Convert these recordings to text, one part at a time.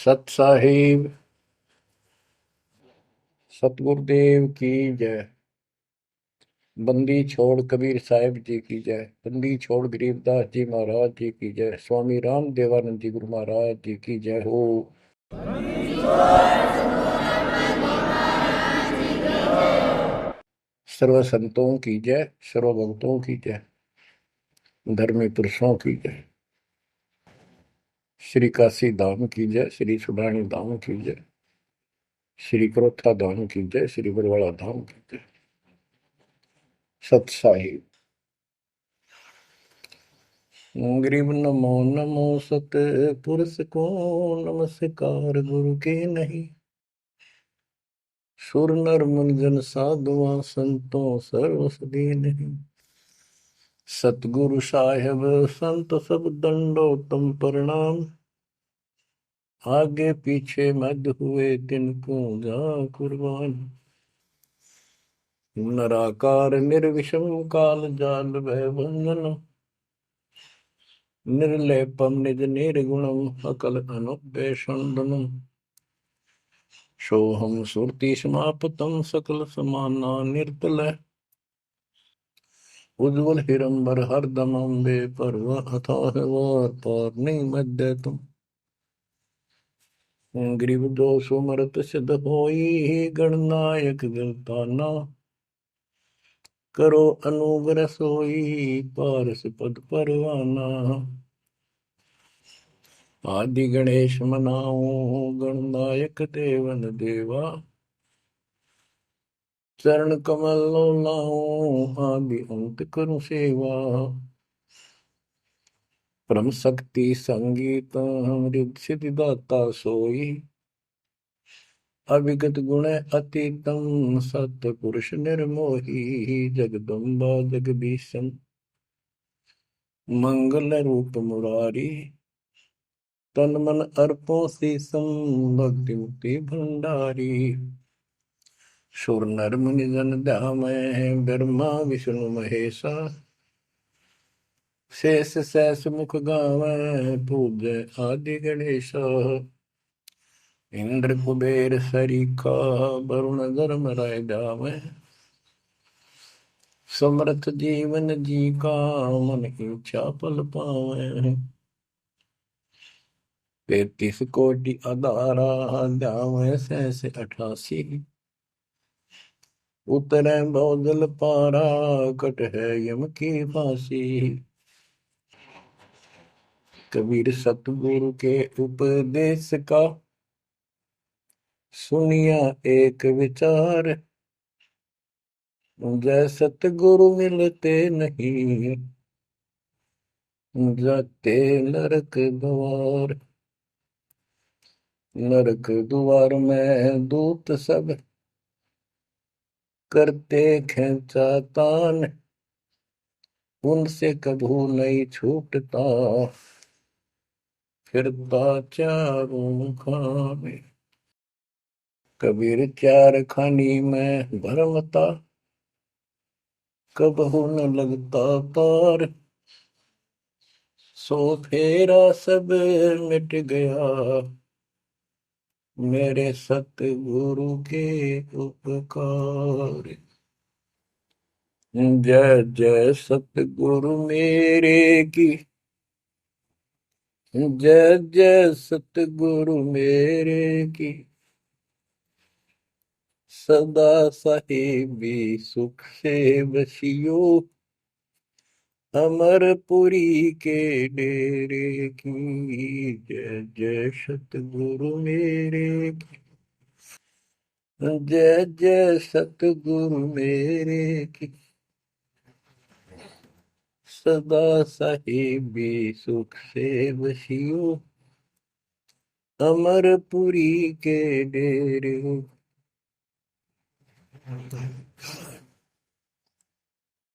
सत साहिब सतगुरुदेव की जय। बंदी छोड़ कबीर साहिब जी की जय। बंदी छोड़ गरीबदास जी महाराज जी की जय। स्वामी राम देवानंद जी गुरु महाराज जी की जय हो। सर्व संतों की जय, सर्व भक्तों की जय, धर्मी पुरुषों की जय। श्री काशी धाम की जय, श्री सुडानी धाम की जय, श्री क्रोथा धाम की जय, श्री बरवाड़ा धाम की जय। सत साहिब गरीब नमो नमो सत पुरुष को नमस्कार गुरु के नहीं। सुर नर मुनिजन साधुआ संतों सर्वस नहीं। सतगुरु साहेब संत सब दंडो तुम प्रणाम। आगे पीछे मध्य हुए तिनको जा कुर्बान। नराकार निर्विषम काल जाल भय बंधन। निर्लेपम निज निर्गुणम अकल अनुपेशंदनम। सोहम सुरति समापतम सकल समाना निर्तल। उज्ज्वल हिरंबर हरदम अम्बे पर्व अथाह वार पार नहीं मध्य तुम। ग्रीव दोष मरत सिद्ध होई गणनायक गलताना। करो अनुग्रह सोई पारस पद परवाना। आदि गणेश मनाओ गणनायक देवन देवा। चरण कमल लाओ आदि अंत करूं सेवा। परम शक्ति संगीत अमृत सिद्धिदाता सोई। अविगत गुण अतीतम सत्य पुरुष निर्मोही। जगदम्बा जगदीशन मंगल रूप मुरारी। तन मन अर्पो शीसम भक्ति मुक्ति भंडारी। सुर नर मुनि जन ध्यामय ब्रह्मा विष्णु महेशा। शेष सहस मुख गावै पूज्य आदि गणेशा। इंद्र कुबेर सरीखा वरुण धर्म राय जावै। समर्थ जीवन जी का मन इच्छा पल पावै। 33 कोटि अदारा जावै सहस 88। उतरै बहुजल पारा कट है यम की फांसी। कबीर सतगुरु के उपदेश का सुनिया एक विचार। जय सतगुरु मिलते नहीं जाते नरक द्वार। नरक द्वार में दूत सब करते खेचा तान। उनसे कभू नहीं छूटता फिरता चारों खाने। कबीर चार खानी में भरमता कबहू न लगता तार। सो फेरा सब मिट गया मेरे सतगुरु के उपकार। जय जय सतगुरु मेरे की। जय जय सतगुरु मेरे की। सदा साहिबी सुख से बसियो। अमरपुरी के डेरे की। जय जय सतगुरु मेरे की। जय जय सतगुरु मेरे की। सदा साहिबी सुख से बसियो। अमरपुरी के डेरे।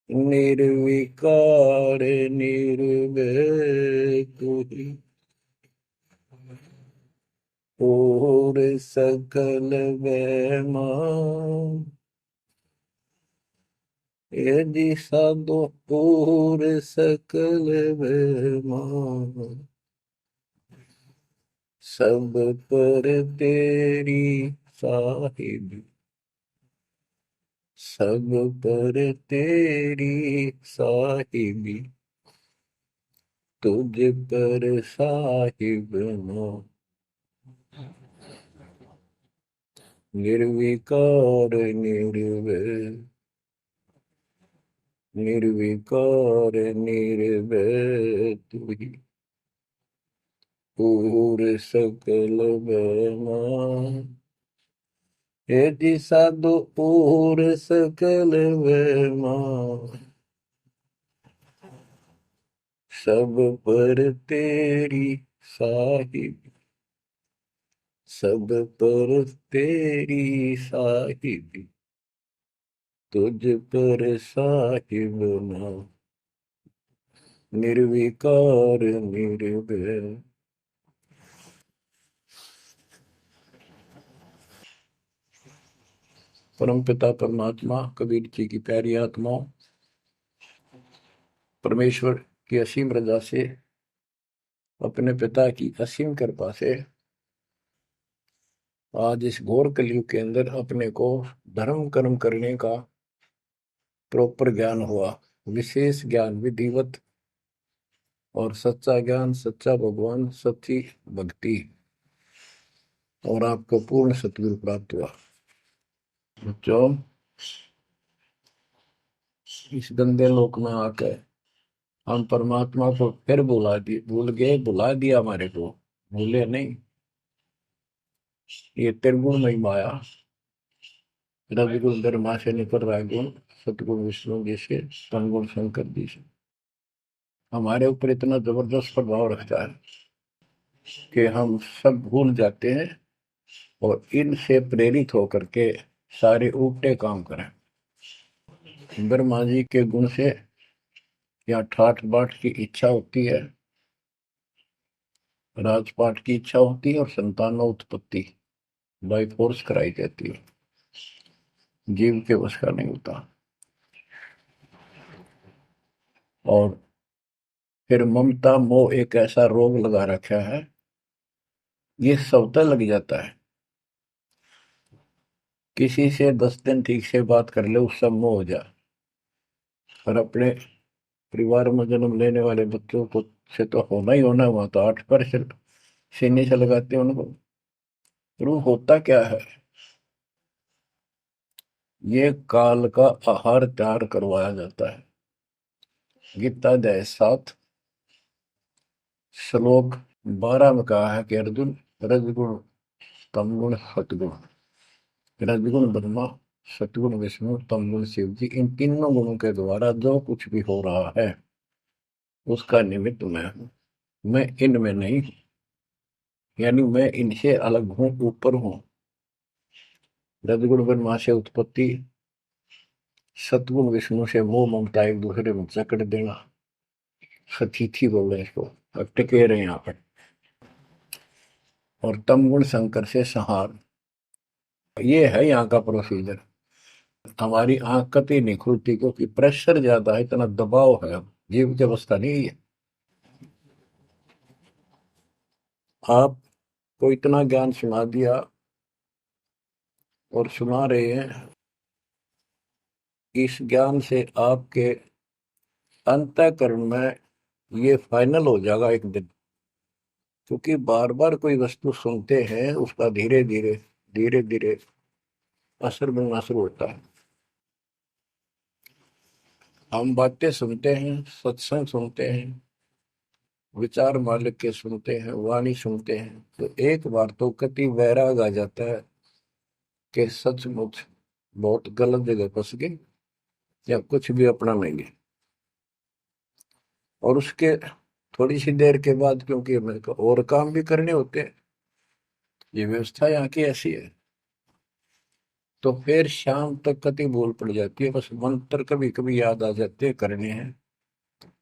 निर्विकार निर्भय तू ही और सकल वैमा। यदि साधो और सकल वैमा। सब पर तेरी साहिब, सब पर तेरी साहिबी, तुझ पर साहिब ना, निर्विकार निर्भय, निर्विकार निर्भय तू ही, पूर सकल बेमा, हे दिशा दो पूर सकल बेमा, सब पर तेरी साहिब, सब पर तेरी साहिबी, तुझ पर साहिब ना, निर्विकार निर्भय। परम पिता परमात्मा कबीर जी की प्यारी आत्माओं, परमेश्वर की असीम रजा से, अपने पिता की असीम कृपा से आज इस घोर कलयुग के अंदर अपने को धर्म कर्म करने का प्रॉपर ज्ञान हुआ, विशेष ज्ञान विधिवत, और सच्चा ज्ञान, सच्चा भगवान, सच्ची भक्ति, और आपको पूर्ण सतगुरु प्राप्त हुआ। जो इस गंदे लोक में आकर हम परमात्मा को फिर भुला दिए, भूल गए, भुला दिया हमारे को, भूले नहीं। ये त्रिगुण में माया, रजगुण धर्मा से निकल रहा है गुण, सतगुण विष्णु जी से, तमगुण शंकर जी से हमारे ऊपर इतना जबरदस्त प्रभाव रखता है कि हम सब भूल जाते हैं और इनसे प्रेरित होकर के सारे उल्टे काम करें। ब्रह्मा जी के गुण से या ठाठ बाट की इच्छा होती है, राजपाट की इच्छा होती है, और संतानोत्पत्ति बाई फोर्स कराई जाती है, जीव के वश का नहीं होता। और फिर ममता मोह एक ऐसा रोग लगा रखा है, ये सबता लग जाता है। किसी से 10 दिन ठीक से बात कर ले, उससे मोह हो जा, और अपने परिवार में जन्म लेने वाले बच्चों को से तो होना ही होना, हुआ तो 8% सीने से लगाते हैं उनको। तो होता क्या है, ये काल का आहार तैयार करवाया जाता है। गीता अध्याय 7 श्लोक 12 में कहा है कि अर्जुन, रजगुण तमगुण सतगुण, रजगुण ब्रह्मा, सतगुण विष्णु, तमगुण शिव जी, इन तीनों गुणों के द्वारा जो कुछ भी हो रहा है उसका निमित्त मैं हूं, मैं इनमें नहीं हूं, यानी मैं इनसे अलग हूं, ऊपर हूं। रजगुण ब्रह्मा से उत्पत्ति, सतगुण विष्णु से मोह ममता एक दूसरे में जकड़ देना, सतीथी बोल रहे हैं इसको, अब टिके रहे यहाँ पर, और तमगुण शंकर से संहार। ये है यहाँ का प्रोसीजर। हमारी आंख कतई नहीं खुलती क्योंकि प्रेशर ज्यादा है, इतना दबाव है, जीव की अवस्था नहीं है। आपको इतना ज्ञान सुना दिया और सुना रहे हैं, इस ज्ञान से आपके अंतःकरण में ये फाइनल हो जाएगा एक दिन। क्योंकि बार बार कोई वस्तु सुनते हैं, उसका धीरे धीरे धीरे धीरे असर बनना शुरू होता है। हम बातें सुनते हैं, सत्संग सुनते हैं, विचार मालिक के सुनते हैं, वाणी सुनते हैं, तो एक बार तो कति वैराग आ जाता है कि सचमुच बहुत गलत जगह फंस गए, या कुछ भी अपना लेंगे। और उसके थोड़ी सी देर के बाद, क्योंकि हमें और काम भी करने होते हैं, ये व्यवस्था यहाँ की ऐसी है, तो फिर शाम तक कति भूल पड़ जाती है, बस मंत्र कभी कभी याद आ जाते हैं करने हैं,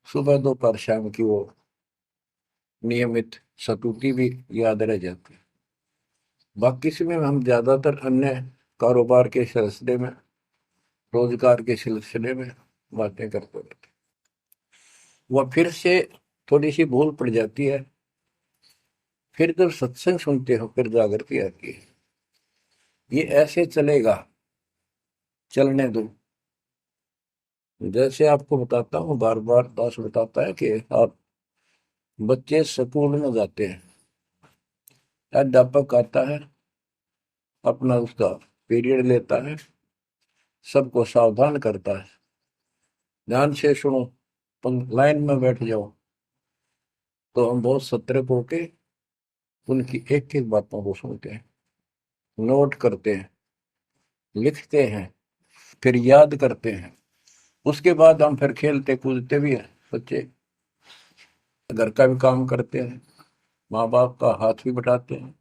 सुबह दोपहर शाम की वो नियमित सतुति भी याद रह जाती है। बाकी समय हम ज्यादातर अन्य कारोबार के सिलसिले में, रोजगार के सिलसिले में बातें करते रहते हैं। वह फिर से थोड़ी सी भूल पड़ जाती है, फिर जब सत्संग सुनते हो फिर जागृति आती है। ये ऐसे चलेगा, चलने दो। जैसे आपको बताता हूँ, बार बार दास बताता है कि आप बच्चे स्कूल में जाते हैं, अध्यापक आता है, अपना उसका पीरियड लेता है, सबको सावधान करता है, ध्यान से सुनो, लाइन में बैठ जाओ। तो हम बहुत सतर्क होके उनकी एक एक बातों को सुनते हैं, नोट करते हैं, लिखते हैं, फिर याद करते हैं। उसके बाद हम फिर खेलते कूदते भी हैं, बच्चे घर का भी काम करते हैं, माँ बाप का हाथ भी बटाते हैं।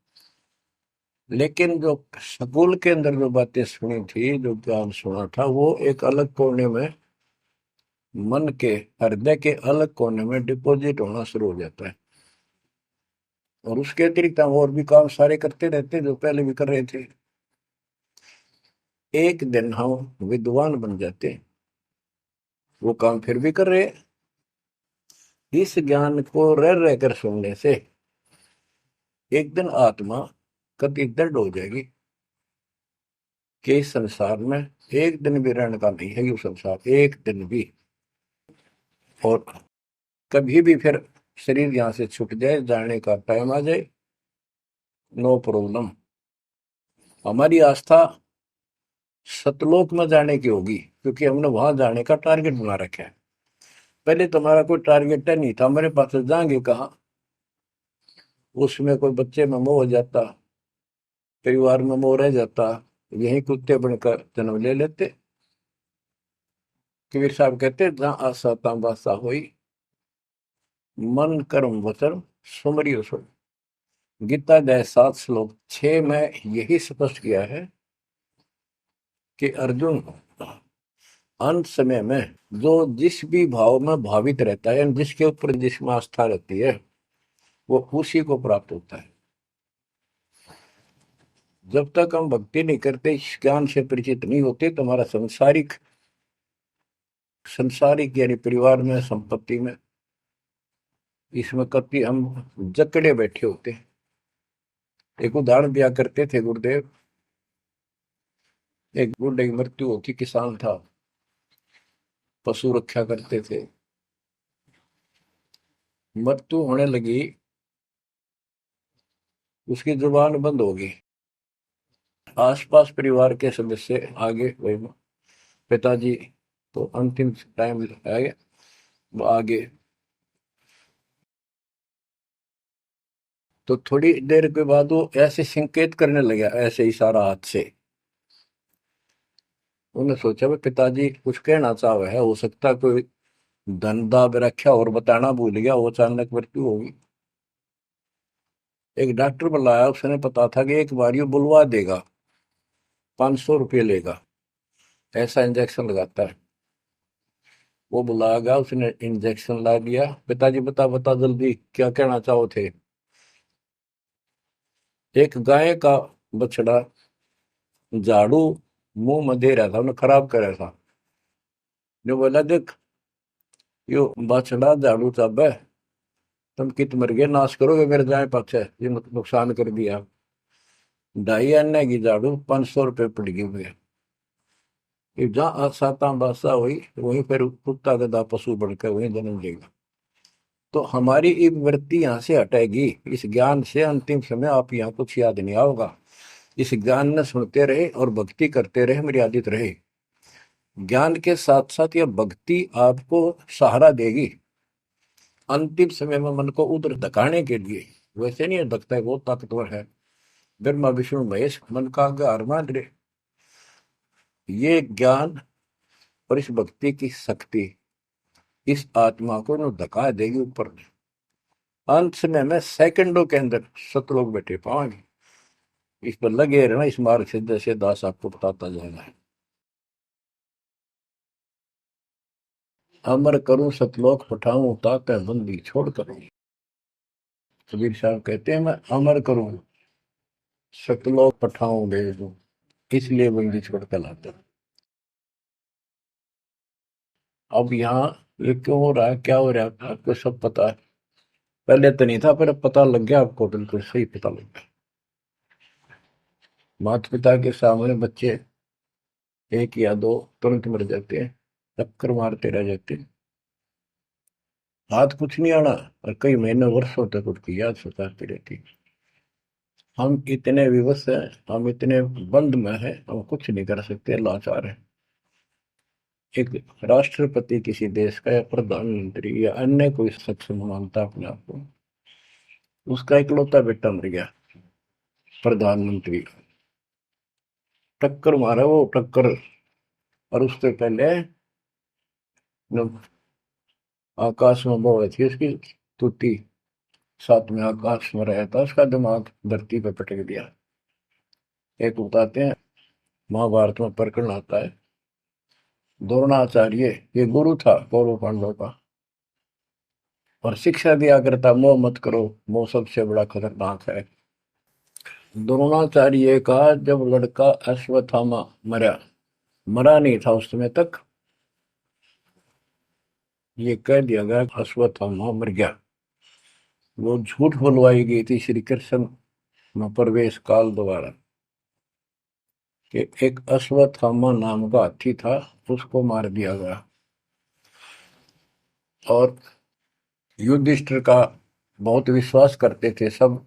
लेकिन जो स्कूल के अंदर जो बातें सुनी थी, जो ज्ञान सुना था, वो एक अलग कोने में, मन के हृदय के अलग कोने में डिपॉजिट होना शुरू हो जाता है। और उसके अतिरिक्त हम और भी काम सारे करते रहते हैं जो पहले भी कर रहे थे। एक दिन हम विद्वान बन जाते हैं, वो काम फिर भी कर रहे हैं। इस ज्ञान को रह रहकर सुनने से एक दिन आत्मा कति दृढ़ हो जाएगी कि इस संसार में एक दिन भी रहने का नहीं है, ये संसार एक दिन भी। और कभी भी फिर शरीर यहां से छूट जाए, जाने का टाइम आ जाए, नो प्रॉब्लम। हमारी आस्था सतलोक में जाने की होगी, क्योंकि हमने वहां जाने का टारगेट बना रखा है। पहले तुम्हारा कोई टारगेट नहीं था, हमारे पास जाएंगे कहाँ। उसमें कोई बच्चे में मोह हो जाता, परिवार में मोह रह जाता, यही कुत्ते बनकर जन्म ले लेते। कबीर साहब कहते, जहाँ आशा तहाँ बासा हुई, मन कर्म वचन सुमरियो सो। गीता अध्याय 7 श्लोक 6 में यही स्पष्ट किया है कि अर्जुन, अंत समय में जो जिस भी भाव में भावित रहता है, जिसके ऊपर जिसमें आस्था रहती है, वो उसी को प्राप्त होता है। जब तक हम भक्ति नहीं करते, इस ज्ञान से परिचित नहीं होते, तो हमारा संसारिक संसारिक यानी परिवार में, संपत्ति में, इसमें कभी हम जकड़े बैठे होते हैं। एक उदाहरण दिया करते थे गुरुदेव, एक बूढ़े की मृत्यु होती, किसान था, पशु रक्षा करते थे, मृत्यु होने लगी, उसकी जुबान बंद हो गई। आसपास परिवार के सदस्य आगे, वही पिताजी तो अंतिम टाइम आ गया, वो आगे। तो थोड़ी देर के बाद वो ऐसे संकेत करने लगा, ऐसे इशारा हाथ से। उन्होंने सोचा भाई पिताजी कुछ कहना चाह रहे है, हो सकता कोई धन दाब रखा और बताना भूल गया, वो अचानक मृत्यु होगी। एक डॉक्टर बुलाया, उसने पता था कि एक बार ये बुलवा देगा, 500 रुपये लेगा, ऐसा इंजेक्शन लगाता है। वो बुलाया गया, उसने इंजेक्शन ला दिया। पिताजी बता बता जल्दी क्या कहना चाहो थे। एक गाय का बछड़ा झाड़ू मुंह में दे रहा था, उन्हें खराब कर रहा था। जो बोला, देख यो बछड़ा झाड़ू चाबे, तुम कित मर गए, नाश करोगे मेरे जाए पाछे, ये नुकसान कर दिया। 2.5 आने की झाड़ू 500 रुपये पड़ गई हुए। जहाँ साता बासा हुई, वहीं पर कुत्ता गधा पशु बढ़कर वहीं जन्म लेगा। तो हमारी ये वृत्ति यहाँ से हटेगी, इस ज्ञान से अंतिम समय आप यहाँ कुछ याद नहीं आओगा। इस ज्ञान में सुनते रहे और भक्ति करते रहे, मर्यादित रहे। ज्ञान के साथ साथ यह भक्ति आपको सहारा देगी अंतिम समय में, मन को उधर धकाने के लिए। वैसे नहीं धकता है, बहुत ताकतवर है, ब्रह्मा विष्णु महेश मन का आधार मान रहे। ये ज्ञान और इस भक्ति की शक्ति इस आत्मा को न धका देगी ऊपर। अंत समय में सेकंडों के अंदर सतलोक बैठे पाएंगे। इस पर लगे रहना, इस मार्ग से जैसे दास आपको बताता जाएगा। अमर करूं सतलोक पठाऊं, ताके बंदी छोड़ करूं। कबीर साहब कहते हैं, मैं अमर करूं सतलोक पठाऊं भेज दूं, इसलिए बंदी छोड़ कर लाता। अब यहाँ ये क्यों हो रहा है, क्या हो रहा है, आपको सब पता है। पहले तो नहीं था, पर अब पता लग गया आपको, बिल्कुल सही पता लग गया। माता पिता के सामने बच्चे एक या दो तुरंत मर जाते हैं, चक्कर मारते रह जाते हैं, हाथ कुछ नहीं आना, और कई महीने वर्षों तक उसकी याद सताती रहती है। हम इतने विवश हैं, हम इतने बंद में हैं, हम कुछ नहीं कर सकते, लाचार हैं। एक राष्ट्रपति किसी देश का, या प्रधानमंत्री, या अन्य कोई सक्षम मानता अपने आप को, उसका इकलौता बेटा मर गया, प्रधानमंत्री, टक्कर मारा वो, टक्कर। और उससे पहले जब आकाश में वो हुई थी उसकी तुती, साथ में आकाश में रहा था, उसका दिमाग धरती पे पटक दिया। एक बताते हैं, महाभारत में प्रकरण आता है, द्रोणाचार्य, ये गुरु था कौरव पांडव का, और शिक्षा दिया करता, मोह मत करो, मोह सबसे बड़ा खतरनाक है। द्रोणाचार्य का जब लड़का अश्वत्थामा मरा, मरा नहीं था उस समय तक, ये कह दिया गया अश्वत्थामा मर गया। वो झूठ बुलवाई गई थी श्री कृष्ण में प्रवेश काल द्वारा, कि एक अश्वत्थामा नाम का हाथी था, उसको मार दिया गया। और युधिष्ठिर का बहुत विश्वास करते थे सब,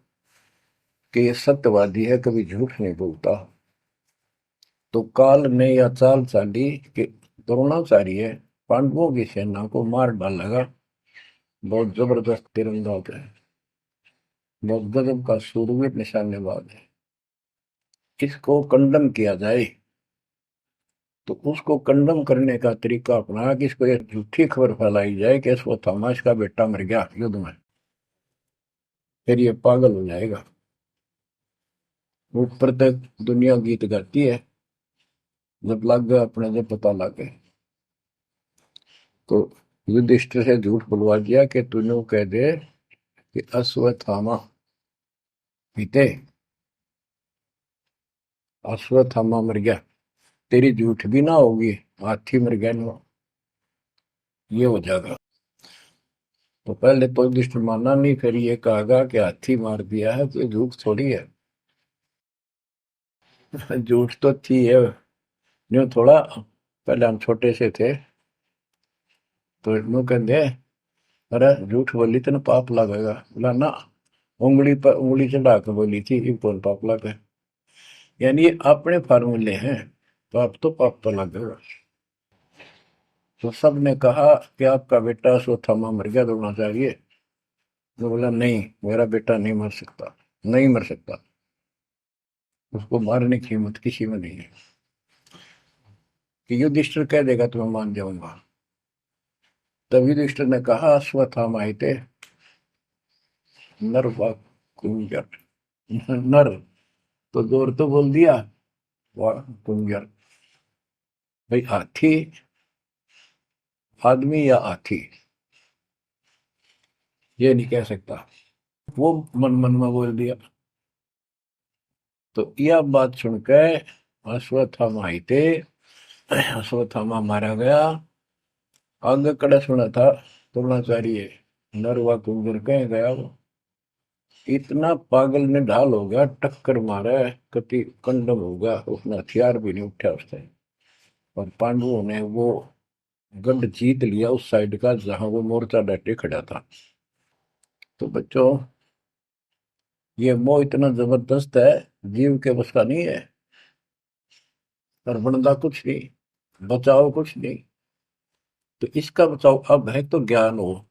कि ये सत्यवादी है, कभी झूठ नहीं बोलता। तो काल ने यह चाल चाली कि द्रोणाचार्य पांडवों की सेना को मार डालेगा। बहुत जबरदस्त तीरंदाज है, बहुत गजब का शूरवीर निशानेबाज है, इसको कंडम किया जाए। तो उसको कंडम करने का तरीका अपनाया कि इसको एक झूठी खबर फैलाई जाए कि अश्वत्थामा का बेटा मर गया युद्ध में, फिर ये पागल हो जाएगा। ऊपर तक दुनिया गीत गाती है, जब लग गया अपने, जब पता लग गया, तो युधिष्ठिर से झूठ बुलवा दिया कि तूने कह दे कि अश्वत्थामा पीते, अश्वत्थामा मर गया, तेरी झूठ भी ना होगी, हाथी मर गया ना, ये हो जाएगा। तो पहले तो युधिष्ठिर माना नहीं, फिर ये कहा कि हाथी मार दिया है, तो झूठ थोड़ी है। झूठ तो थी है, जो थोड़ा, पहले हम छोटे से थे, तो यूं कहते, अरे झूठ बोली तो ना पाप लगेगा, बोला ना, उंगली पर उंगली चढ़ा के बोली थी, ये कौन पाप लगे। यानी ये अपने फार्मूले हैं, पाप तो लगेगा। तो सब ने कहा कि आपका बेटा अश्वत्थामा मर गया, द्रोणाचार्य। तो बोला नहीं, मेरा बेटा नहीं मर सकता, नहीं मर सकता, उसको मारने की हिम्मत किसी में नहीं है। कि युधिष्ठिर कह देगा तो मैं मान जाऊंगा। तब युधिष्ठिर ने कहा, अश्वत्थामा थे नर व कुंजर, नर तो जोर तो बोल दिया, व कुंजर, भाई हाथी आदमी या हाथी, ये नहीं कह सकता, वो मन मन में बोल दिया। तो यह बात सुनकर अश्वत्थामा आई थे, अश्वत्थामा मारा गया। आगे कड़ा सुना था द्रोणाचार्य, नरवा कुंजर कह गया वो, इतना पागल ने ढाल हो गया, टक्कर मारा, कति कंडम हो गया, उसने हथियार भी नहीं उठा उसने। और पांडवों ने वो गढ़ जीत लिया उस साइड का जहां वो मोर्चा डटे खड़ा था। तो बच्चों, ये मोह इतना जबरदस्त है, जीव के बस का नहीं है। और बनता कुछ नहीं, बचाओ कुछ नहीं। तो इसका बचाओ अब है तो ज्ञान हो।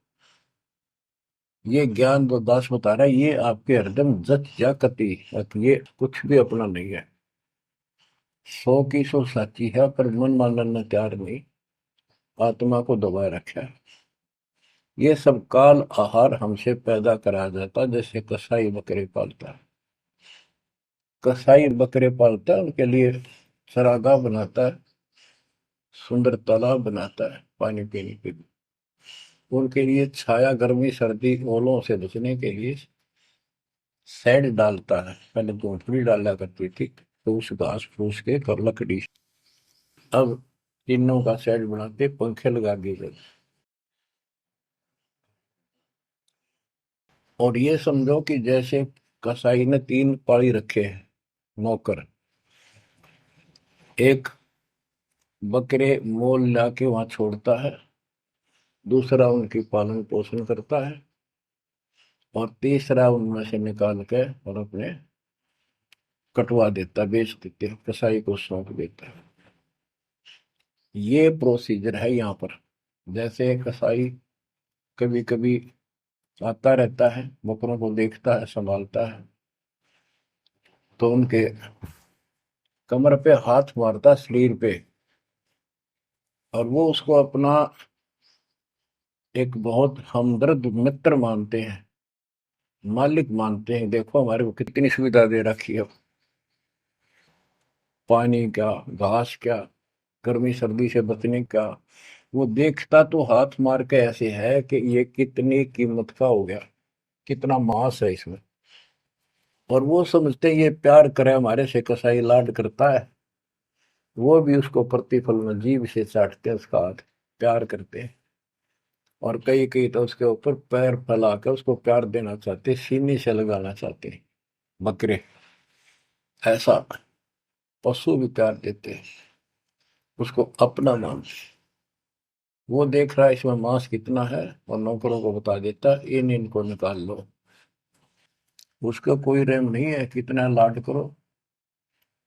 ये ज्ञान जो दास बता रहा है, ये आपके हृदय में जच जा कति, ये कुछ भी अपना नहीं है। 100 की 100 साची है, पर मन मानने तैयार नहीं, आत्मा को दबाए रखा है। ये सब काल आहार हमसे पैदा कराया जाता, जैसे कसाई बकरे पालता है। कसाई बकरे पालता है, उनके लिए चरागाह बनाता है, सुंदर तालाब बनाता है पानी पीने के लिए, उनके लिए छाया, गर्मी, सर्दी, ओलों से बचने के लिए शेड डालता है। पहले झोंपड़ी डाला करती थी, तो उस घास फूस के और लकड़ी, अब तीनों का शेड बनाते, पंखे लगा दिए जाते। और ये समझो कि जैसे कसाई ने 3 पाली रखे हैं नौकर। एक बकरे मोल लाके वहां छोड़ता है, दूसरा उनकी पालन पोषण करता है, और तीसरा उनमें से निकाल के और अपने कटवा देता है, बेच देते हैं, कसाई को सौंप देता है। ये प्रोसीजर है यहाँ पर। जैसे कसाई कभी कभी आता रहता है, बकरों को देखता है, संभालता है, तो उनके कमर पे हाथ मारता, शरीर पे, और वो उसको अपना एक बहुत हमदर्द मित्र मानते हैं, मालिक मानते हैं। देखो हमारे को कितनी सुविधा दे रखी है, पानी क्या, घास क्या, गर्मी सर्दी से बचने का। वो देखता तो हाथ मार के ऐसे है कि ये कितनी कीमत का हो गया, कितना मांस है इसमें। और वो समझते हैं ये प्यार करे हमारे से, कसाई लाड करता है, वो भी उसको प्रतिफल में जीभ से चाटते हैं उसका हाथ, प्यार करते हैं। और कई कई तो उसके ऊपर पैर फैला कर उसको प्यार देना चाहते, सीने से लगाना चाहते हैं बकरे। ऐसा पशु भी प्यार देते हैं, उसको अपना मान। वो देख रहा है इसमें मांस कितना है, और नौकरों को बता देता है इन इनको निकाल लो। उसका कोई रहम नहीं है, कितना लाड करो,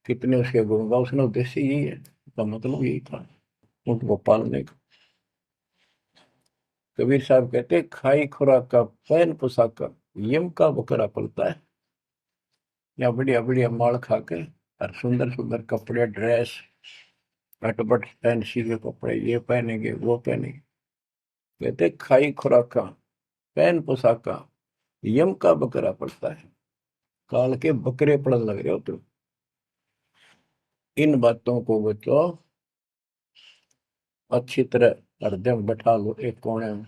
कितने उसके गुण गा। उसने उद्देश्य यही है, उसका मतलब यही था, उनको पालने का। कबीर साहब कहते खाई खुराक का पैन पोशाक का यम का बकरा पलता है। या बढ़िया बढ़िया माल खा के और सुंदर सुंदर कपड़े, ड्रेस, अटपट फैंसी के कपड़े, ये पहनेंगे वो पहनेंगे। कहते खाई खुराक का पैन पोशाक का यम का बकरा पड़ता है। काल के बकरे पड़न लग रहे हो तुम। इन बातों को बच्चों अच्छी तरह हृदय में बैठा लो, एक कोने में।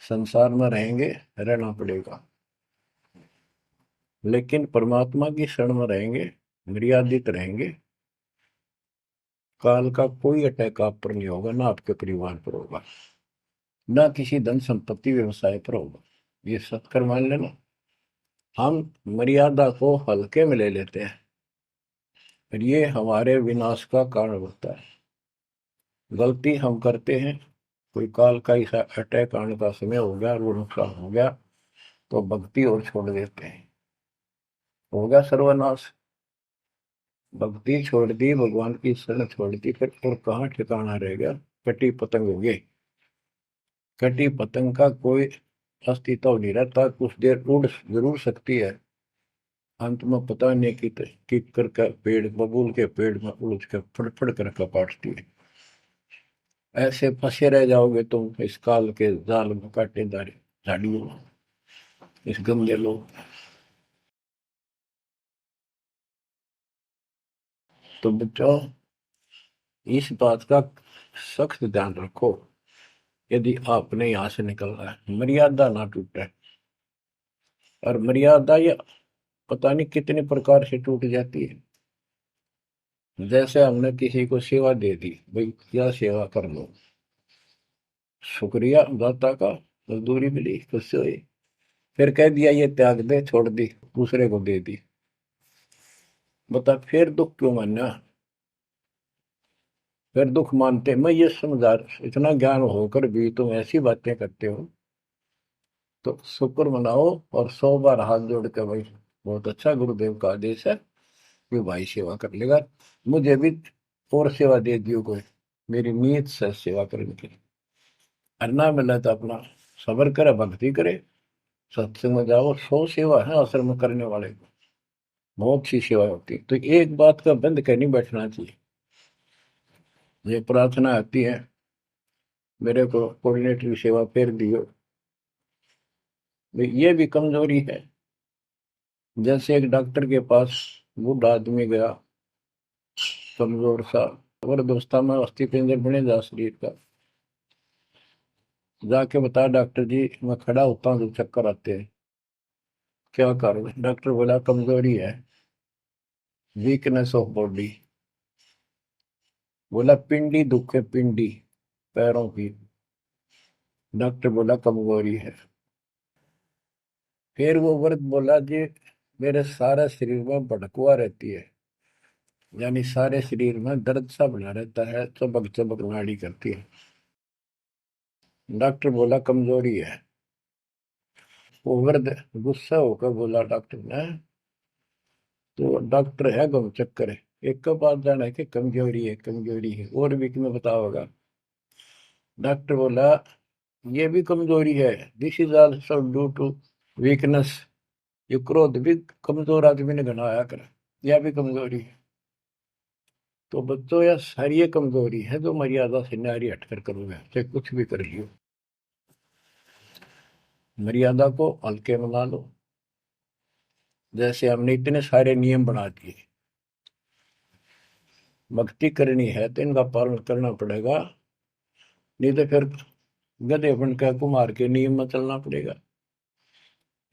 संसार में रहेंगे, रहना पड़ेगा, लेकिन परमात्मा की शरण में रहेंगे, मर्यादित रहेंगे। काल का कोई अटैक आप पर नहीं होगा, ना आपके परिवार पर होगा, ना किसी धन संपत्ति व्यवसाय पर होगा। ये सत्कर मान लेना। हम मर्यादा को हल्के में ले लेते हैं, और ये हमारे विनाश का कारण होता है। गलती हम करते हैं, कोई काल का ऐसा अटैक आने का समय हो गया और वो नुकसान हो गया, तो भक्ति और छोड़ देते हैं, हो गया सर्वनाश। भक्ति छोड़ दी, भगवान की शरण छोड़ दी, फिर और कहाँ ठिकाना रह गया। कटी पतंग हो गई। कटी पतंग का कोई अस्तित्व नहीं रहता, कुछ देर उड़ जरूर सकती है, अंत में पता नहीं कि कर का पेड़, बबूल के पेड़ में उड़ कर फड़फड़ कर कपाटती है। ऐसे फंसे रह जाओगे तुम इस काल के जाल में, कांटेदार झाड़ियों में, इस गंदे लोग। तो बच्चों इस बात का सख्त ध्यान रखो, यदि आपने यहाँ से निकलना है, मर्यादा ना टूटे। और मर्यादा ये पता नहीं कितने प्रकार से टूट जाती है। जैसे हमने किसी को सेवा दे दी, भाई क्या सेवा कर लो, शुक्रिया दाता का, मजदूरी मिली, खुशी हुई, फिर कह दिया ये त्याग दे, छोड़ दी, दूसरे को दे दी। बता फिर दुख क्यों मानना। फिर दुख मानते, मैं ये समझा, इतना ज्ञान होकर भी तुम ऐसी बातें करते हो, तो शुक्र मनाओ और 100 बार हाथ जोड़ के, भाई बहुत अच्छा, गुरुदेव का आदेश है कि भाई सेवा कर लेगा, मुझे भी और सेवा दे दियो कोई, मेरी नीयत से सेवा करने की। अन्ना मिला तो अपना सबर करे, भक्ति करे, सत्संग में जाओ। 100 सेवा है आश्रम में करने वाले को, बहुत सी सेवा होती है। तो एक बात का बंद कर नहीं बैठना चाहिए। ये प्रार्थना आती है, मेरे को कोऑर्डिनेटर की सेवा फेर दियो, ये भी कमजोरी है। जैसे एक डॉक्टर के पास बूढ़ा आदमी गया, कमजोर सा, जबरदस्ता में अस्थि पिंजर बने जा शरीर का, जाके बता डॉक्टर जी मैं खड़ा होता हूँ तो चक्कर आते हैं, क्या करूँ। डॉक्टर बोला कमजोरी है, वीकनेस ऑफ बॉडी। बोला पिंडी दुख है, पिंडी, पैरों की। डॉक्टर बोला कमजोरी है। फिर वो व्रत बोला जी, मेरे सारा शरीर में भड़कुआ रहती है, यानी सारे शरीर में दर्द सा बना रहता है, चबक चबक नाड़ी करती है। डॉक्टर बोला कमजोरी है। वो वृद्ध गुस्सा होकर बोला डॉक्टर ने, तो डॉक्टर है गम चक्कर है, एक का बात जाना है कि कमजोरी है, कमजोरी है, और भी तुम्हें पता होगा। डॉक्टर बोला ये भी कमजोरी है, this is also due to weakness. ये क्रोध भी कमजोर आदमी ने घनाया कर, यह भी कमजोरी है। तो बच्चों यह सारी ये कमजोरी है जो मर्यादा से नारी हटकर करोगे, चाहे कुछ भी कर लियो। मर्यादा को हल्के में ना लो। जैसे हमने इतने सारे नियम बना दिए, भक्ति करनी है तो इनका पालन करना पड़ेगा, नहीं तो फिर गधे बनकर कुमार के नियम में चलना पड़ेगा।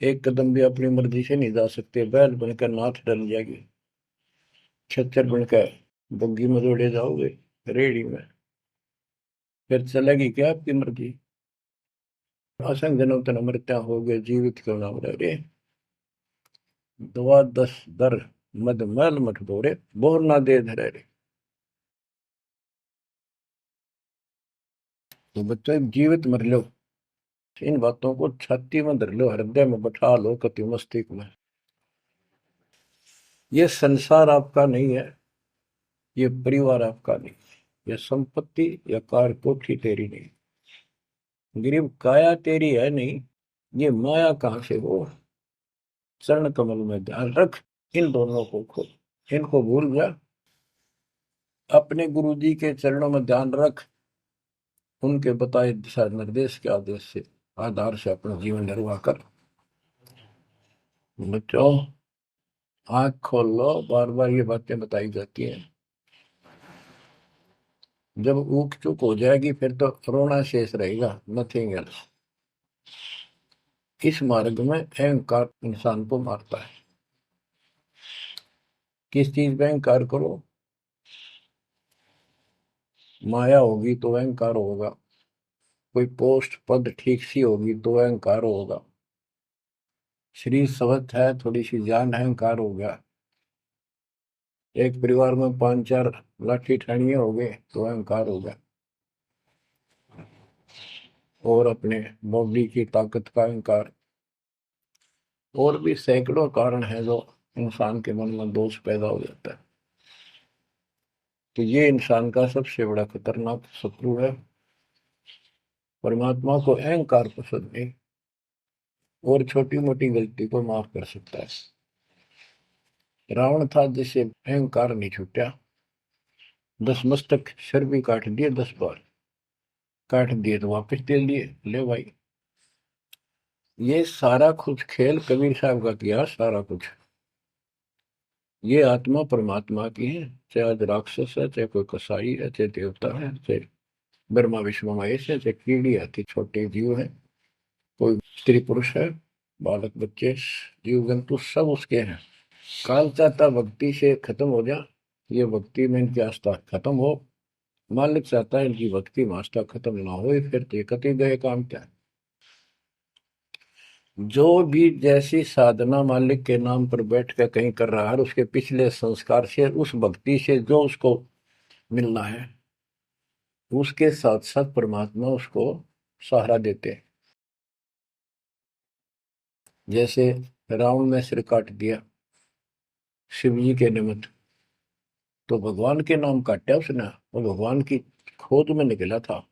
एक कदम भी अपनी मर्जी से नहीं जा सकते, बैल बनकर नाथ डल जाएगी, खच्चर बनकर बग्गी में दौड़े जाओगे, रेड़ी में, फिर चलेगी क्या आपकी मर्जी। असंग जन्म तन मृत्या हो गए, जीवित क्यों नाम रह रे, दवा दस दर मद मैल मठ बोरे, बोर ना दे धरे रे। तो बच्चों जीवित मर लो, इन बातों को छाती में धर लो, हृदय में बैठा लो, कति मस्तिष्क में। ये संसार आपका नहीं है, ये परिवार आपका नहीं, ये संपत्ति या कार कोठी तेरी नहीं, गरीब काया तेरी है नहीं, ये माया कहां से हो। चरण कमल में ध्यान रख, इन दोनों को खो, इनको भूल जा, अपने गुरु जी के चरणों में ध्यान रख, उनके बताए दिशा निर्देश के आदेश से आधार से अपना जीवन निर्वाह कर। बच्चों आंख खोल लो, बार बार ये बातें बताई जाती हैं। जब ऊक चुक हो जाएगी फिर तो रोना शेष रहेगा, नथिंग एल्स। इस मार्ग में अहंकार इंसान को मारता है। किस चीज में अहंकार करो, माया होगी तो अहंकार होगा, कोई पोस्ट पद ठीक सी होगी तो अहंकार होगा, शरीर स्वस्थ है, थोड़ी सी जान, अहंकार हो गया, एक परिवार में पांच चार लाठी ठाणिये हो गए तो अहंकार हो गया, और अपने बॉडी की ताकत का अहंकार। और भी सैकड़ों कारण है जो इंसान के मन में दोष पैदा हो जाता है। तो ये इंसान का सबसे बड़ा खतरनाक शत्रु है। परमात्मा को अहंकार पसंद नहीं, और छोटी मोटी गलती को माफ कर सकता है। रावण था जिसे अहंकार नहीं छूटा, 10 मस्तक सर भी काट दिए, 10 बार काट दिए तो वापस दे दिए, ले भाई। ये सारा कुछ खेल कबीर साहब का किया, सारा कुछ। ये आत्मा परमात्मा की है, चाहे आज राक्षस है, चाहे कोई कसाई है, चाहे देवता है, चाहे ब्रह्मा विष्णु महेश है, चाहे कीड़ी आती छोटे जीव है, कोई स्त्री पुरुष है, बालक बच्चे, जीव जंतु सब उसके हैं। काल चाहता भक्ति से खत्म हो जा, ये भक्ति में इनकी आस्था खत्म हो, मालिक चाहता है इनकी भक्ति में आस्था खत्म ना हो, फिर तो कति गए काम क्या है। जो भी जैसी साधना मालिक के नाम पर बैठ कर कहीं कर रहा है, उसके पिछले संस्कार से, उस भक्ति से जो उसको मिलना है, उसके साथ साथ परमात्मा उसको सहारा देते हैं। जैसे रावण ने सिर काट दिया शिव जी के निमित्त, तो भगवान के नाम काटा उसने, वो भगवान की खोज में निकला था।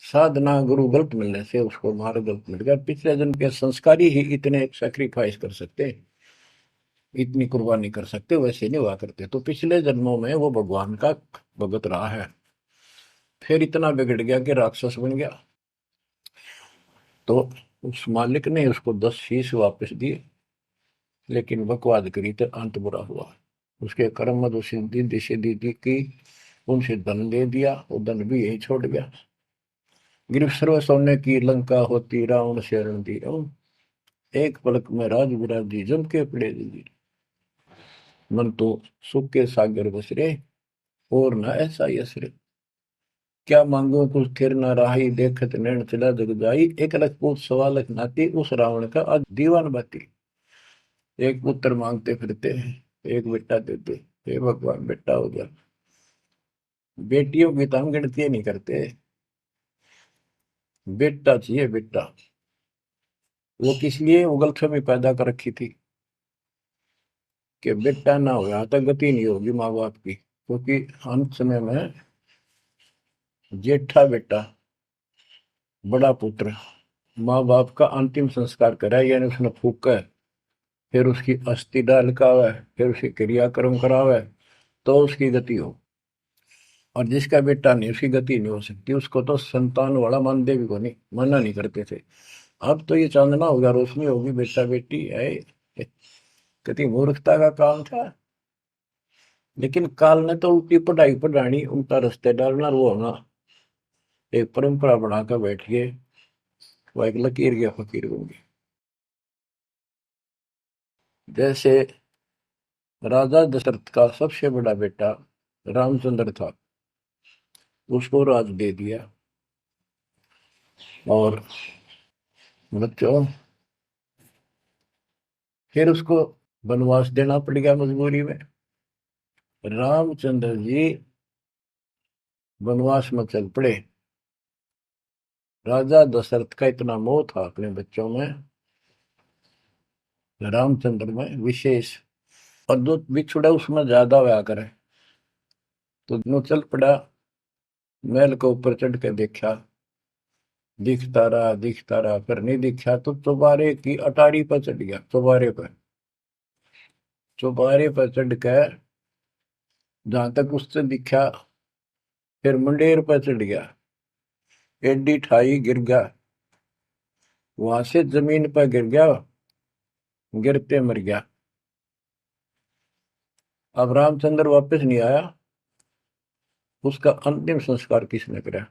साधना गुरु गलत मिलने से उसको मार्ग गलत मिल गया, पिछले जन्म के संस्कारी ही इतने सेक्रीफाइस कर सकते, इतनी कुर्बानी कर सकते, वैसे नहीं हुआ करते। तो पिछले जन्मों में वो भगवान का भगत रहा है, फिर इतना बिगड़ गया कि राक्षस बन गया। तो उस मालिक ने उसको 10 शीश वापस दिए, लेकिन बकवाद करी तो अंत बुरा हुआ। उसके कर्म मद सिद्धि सिद्धि की, उनसे धन दे दिया, वो धन भी यही छोड़ गया। गिरफ्त सर्व सोने की लंका होती, रावण शरण दी रावण, एक पलक में राज विराजी जम के पड़े दी, मन तो सुख के सागर बसरे, और न ऐसा यसरे। क्या मांगो कुछ थिर न राही, देखत नैन चला जग जाई, एक लख पूत सवा लख नाती, उस रावण का आज दीवान बाती। एक पुत्र मांगते फिरते हैं, एक बेटा देते, हे भगवान बेटा हो गया। बेटियों की तो हम गिनती नहीं करते, बेटा चाहिए बेटा। वो किस लिए उगलछमी पैदा कर रखी थी कि बेटा ना हो, यहाँ तक गति नहीं होगी माँ बाप की, क्योंकि अंत समय में जेठा बेटा, बड़ा पुत्र माँ बाप का अंतिम संस्कार कराए, यानी उसने फूका है, फिर उसकी अस्थि डाल का है, फिर उसकी क्रियाक्रम करावे, तो उसकी गति हो। और जिसका बेटा नहीं, उसकी गति नहीं हो सकती, उसको तो संतान वाला मानते भी को नहीं, मना नहीं करते थे। अब तो ये चांदना होगा, रोशनी होगी, बेटा बेटी है, कितनी मूर्खता का काम था। लेकिन काल ने तो उल्टी पढ़ाई पढ़ानी, उल्टा रास्ते डालना, वो होना एक परंपरा बनाकर बैठ गए, वो एक लकीर के फकीर होंगे। जैसे राजा दशरथ का सबसे बड़ा बेटा रामचंद्र था, उसको राज दे दिया, और बच्चों फिर उसको वनवास देना पड़ गया मजबूरी में। रामचंद्र जी वनवास में चल पड़े। राजा दशरथ का इतना मोह था अपने बच्चों में, रामचंद्र में विशेष, और जो बिछुड़ा उसमें ज्यादा हुआ करे, तो नो चल पड़ा, महल के ऊपर चढ़ के देखा, दिखता रहा, पर नहीं दिखा, तो चौबारे की अटारी पर चढ़ गया, चौबारे पर, चौबारे पर चढ़ कर जहां तक उससे दिखा, फिर मुंडेर पर चढ़ गया, एडी ठाई गिर गया, वहां से जमीन पर गिर गया, गिरते मर गया। अब रामचंद्र वापस नहीं आया, उसका अंतिम संस्कार किसने कराया?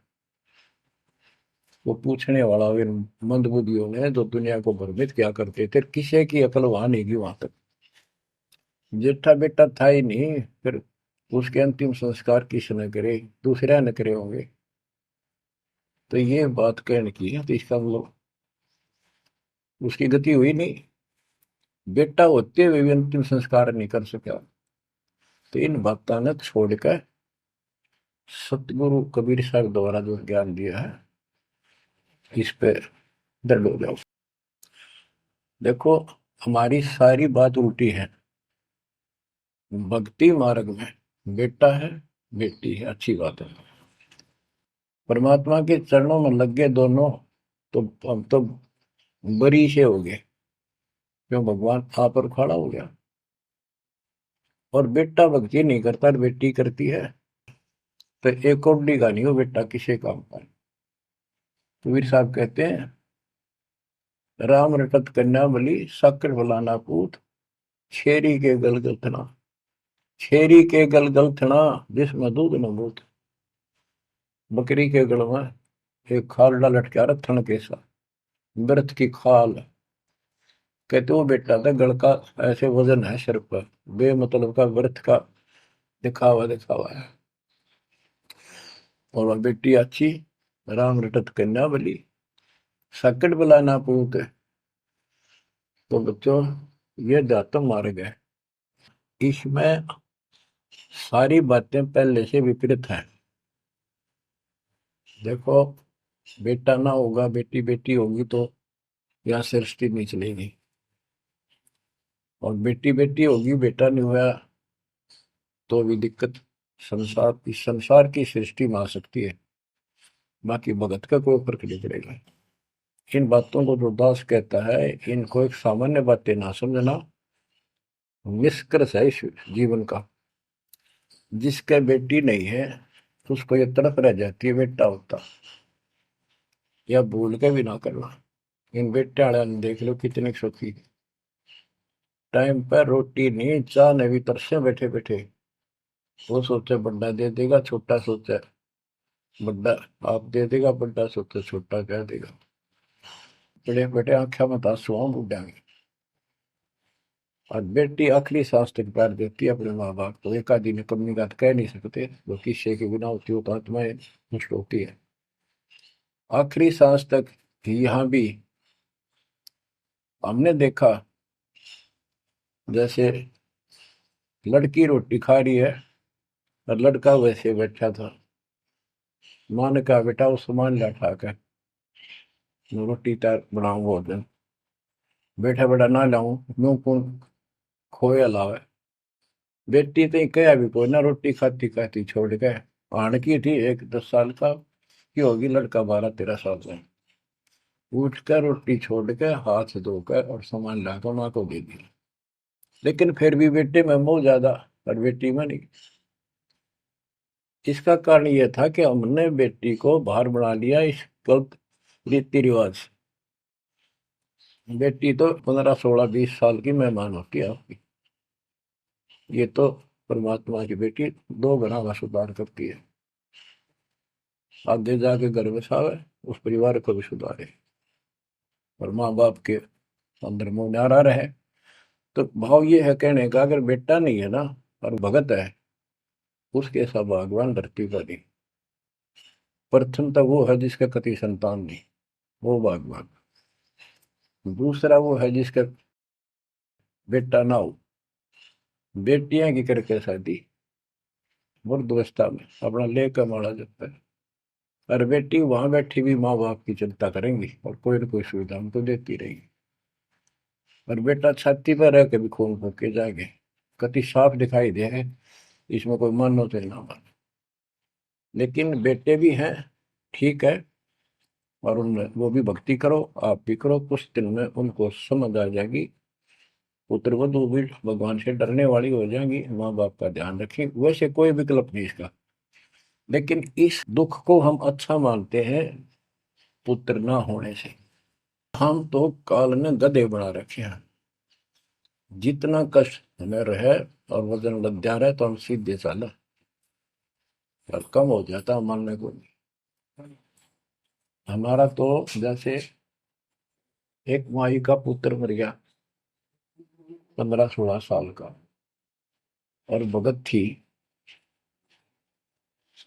वो पूछने वाला वे मंदबुद्धियों ने, जो दुनिया को भ्रमित क्या करते थे, किसी की अकल वहां नहीं गई, वहां तक जेठा बेटा था ही नहीं, फिर उसके अंतिम संस्कार किसने करे? दूसरा न करे होंगे। तो ये बात कहने की है, तो इसका मतलब उसकी गति हुई नहीं, बेटा होते हुए भी अंतिम संस्कार नहीं कर सका। तो इन बातों ने छोड़कर सतगुरु कबीर साहब द्वारा जो ज्ञान दिया है, इस पे दृढ़ हो जाओ। देखो, हमारी सारी बात उल्टी है। भक्ति मार्ग में बेटा है, बेटी है, अच्छी बात है, परमात्मा के चरणों में लग गए दोनों, तो हम तो बरी से हो गए, क्यों? भगवान आप पर खड़ा हो गया। और बेटा भक्ति नहीं करता, बेटी करती है, तो एक कौडी का नहीं हो बेटा, किसी काम का। कबीर साहब कहते हैं, राम रटत कन्या बलि, साकर बलाना पूत, छेरी के गलगल थना, छेरी के गलगल थना, जिसमें दूध न बूत। बकरी के गल में एक खाल लटका रहा, थन के साथ व्रत की खाल, कहते वो बेटा था गल का, ऐसे वजन है सिर पर, बेमतलब का व्रत का दिखावा दिखावा है। और वह बेटी अच्छी, राम रटत कन्या बली, सकट बलाना पूत। तो बच्चों, ये दातम मार्ग है, इसमें सारी बातें पहले से विपरीत हैं। देखो, बेटा ना होगा, बेटी बेटी होगी, तो यहाँ सृष्टि नहीं चलेगी, और बेटी बेटी होगी, बेटा नहीं हुआ, तो भी दिक्कत संसार की सृष्टि में आ सकती है। बाकी भगत का कोई फर्क नहीं पड़ेगा। इन बातों को जो दास कहता है, इनको एक सामान्य बातें ना समझना, निष्कर्ष है इस जीवन का। जिसका बेटी नहीं है, तो उसको ये तड़प रह जाती है बेटा होता, या भूल के भी ना करना। इन बेटे वाले ने देख लो कितने सुखी, टाइम पर रोटी नहीं, चाह नहीं भी तरसे बैठे बैठे। वो सोचे बड़ा दे देगा, छोटा सोचे बड़ा आप दे देगा, बड़ा सोचे छोटा कह देगा। बड़े बेटे आंखें में आंसू बुढ़ा में। और बेटी आखिरी सांस तक प्यार देती है अपने माँ बाप को। एक आदि ने कमी बात कह नहीं सकते, वो किस्से के बिना होती हो तो आत्माएं नष्ट होती है। आखिरी सांस तक यहाँ भी हमने देखा, जैसे लड़की रोटी खा रही है और लड़का वैसे बैठा था। माँ ने कहा बेटा वो सामान ला उठा कर, मैं रोटी तैयार बनाऊं भोजन। बेटा बेटा ना लाऊं, यूं कौन खोया लावे। बेटी तो कया भी कोई ना, रोटी खाती खाती छोड़ गए। आण की थी एक 10 साल का की होगी, लड़का 12-13 साल का। उठ कर रोटी छोड़ के हाथ धोकर और सामान लाकर माँ को दे दिया। लेकिन फिर भी बेटे में मोह ज्यादा और बेटी में नहीं। इसका कारण यह था कि हमने बेटी को बाहर बना लिया इस गलत रीति रिवाज। बेटी तो 15-16-20 साल की मेहमान होती है आपकी। ये तो परमात्मा की बेटी 2 गुना का सुधार करती है। आगे जाके घर बसावे, उस परिवार को भी सुधारे और माँ बाप के अंदर मोह न्यारा रहे। तो भाव ये है कहने का, अगर बेटा नहीं है ना और भगत है, उसके सब भगवान धरती पर नहीं। प्रथम तो वो है जिसका कति संतान नहीं, वो भगवान। दूसरा वो है जिसका बेटा ना हो, बेटियां की करके शादी वृद्धावस्था में अपना लेकर मारा जाता है। और बेटी वहां बैठी भी माँ बाप की चिंता करेंगी और कोई ना कोई सुविधा उनको देती रहेगी। और बेटा छाती पर रह के भी खून फूक के जाएंगे, कति साफ दिखाई दे है। इसमें कोई मानो तो ना मानो, लेकिन बेटे भी हैं, ठीक है। और उनमें वो भी भक्ति करो, आप भी करो, कुछ दिन में उनको समझ आ जाएगी। पुत्र वधु भी भगवान से डरने वाली हो जाएंगी, माँ बाप का ध्यान रखें। वैसे कोई विकल्प नहीं इसका, लेकिन इस दुख को हम अच्छा मानते हैं पुत्र ना होने से। हम तो काल ने गधे बना रखे हैं। जितना कष्ट हमें रहे और वजन लग जा रहा है तो हम सीधे चला, और कम हो जाता मानने को नहीं। हमारा तो जैसे एक माई का पुत्र मर गया 15-16 साल का, और भगत थी,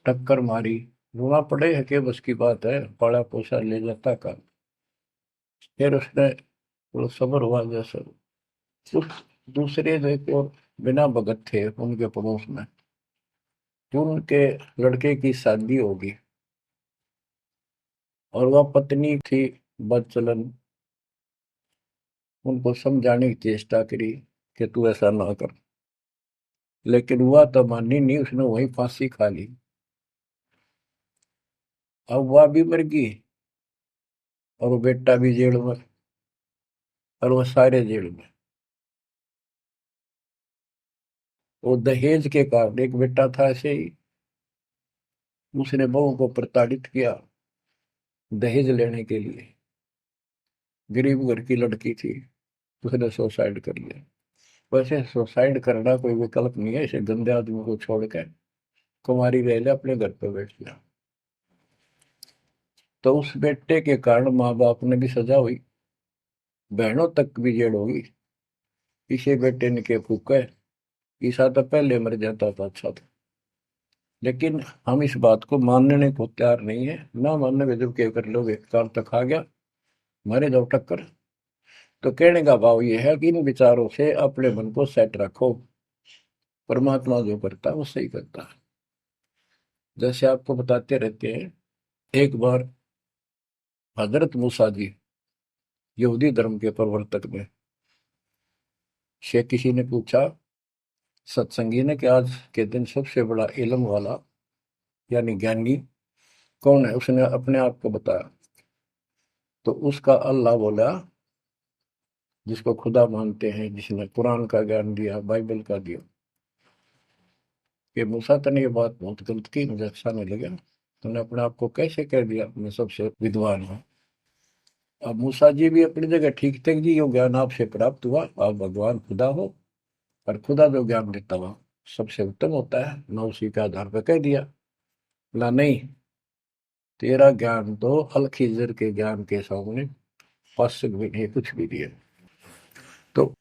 टक्कर मारी, रोना पड़े है कि बस की बात है, पाला पोसा ले जाता का। फिर उसने थोड़ा सब्र हुआ जैसे। उस दूसरे जो एक और बिना भगत थे उनके पड़ोस में, जो उनके लड़के की शादी होगी, और वह पत्नी थी बदचलन, उनको समझाने की चेष्टा करी कि तू ऐसा ना कर, लेकिन वह तो मानी नहीं, उसने वही फांसी खा ली। अब वह भी मर गई और वो बेटा भी जेल में, और वो सारे जेल में। वो दहेज के कारण, एक बेटा था ऐसे ही, उसने बहू को प्रताड़ित किया दहेज लेने के लिए। गरीब घर की लड़की थी, उसने सुसाइड कर लिया। वैसे सुसाइड करना कोई विकल्प नहीं है, इसे गंदे आदमी को छोड़कर कुमारी रह ले, अपने घर पे बैठ गया। तो उस बेटे के कारण माँ बाप ने भी सजा हुई, बहनों तक भी जेल होगी। इसे बेटे ने के फूका है, ईसा तो पहले मर जाता था अच्छा था। लेकिन हम इस बात को मानने को तैयार नहीं है, ना मानने में जब क्या कर लोगे, काल तक आ गया, मारे जाओ टक्कर। तो कहने का भाव ये है कि इन विचारों से अपने मन को सेट रखो, परमात्मा जो करता है वो सही करता है। जैसे आपको बताते रहते हैं, एक बार हजरत मूसा जी, यहूदी धर्म के प्रवर्तक में, से किसी ने पूछा सत्संगी ने कि आज के दिन सबसे बड़ा इल्म वाला यानी ज्ञानी कौन है। उसने अपने आप को बताया, तो उसका अल्लाह बोला, जिसको खुदा मानते हैं, जिसने कुरान का ज्ञान दिया, बाइबल का दिया। कि मूसा तने ये बात बहुत गलत की, मुझे अच्छा नहीं लगा, तुमने अपने आप को कैसे कह दिया मैं सबसे विद्वान हूँ। अब मूसा जी भी अपनी जगह ठीक थे जी, यो ज्ञान आपसे प्राप्त हुआ, आप भगवान खुदा हो, और खुदा जो ज्ञान देता हुआ सबसे उत्तम होता है, मैं उसी के आधार पर कह दिया। बोला नहीं, तेरा ज्ञान तो अल के ज्ञान के सामने फासिक भी नहीं, कुछ भी नहीं है। तो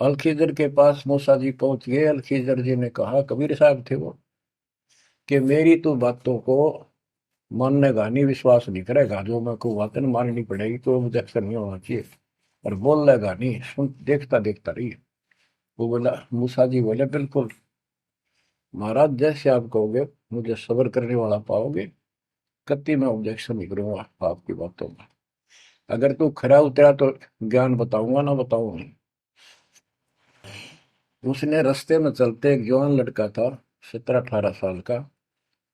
अलखिजर के पास मूसा जी पहुंच गए। अलखिजर जी ने कहा, कबीर साहब थे वो, कि मेरी तो बातों को माननेगा नहीं, विश्वास नहीं करेगा, जो मैं को बातें माननी पड़ेगी, कोई ऑब्जेक्शन नहीं होना चाहिए, और बोल लेगा नहीं, सुन देखता देखता रही। वो बोला, मूसा जी बोले, बिल्कुल महाराज, जैसे आप कहोगे, मुझे सब्र करने वाला पाओगे, कति मैं ऑब्जेक्शन नहीं करूंगा आपकी बातों में। अगर तू खरा उतरा तो ज्ञान बताऊंगा, ना बताऊंगा। उसने रास्ते में चलते, एक जवान लड़का था, 17-18 साल का,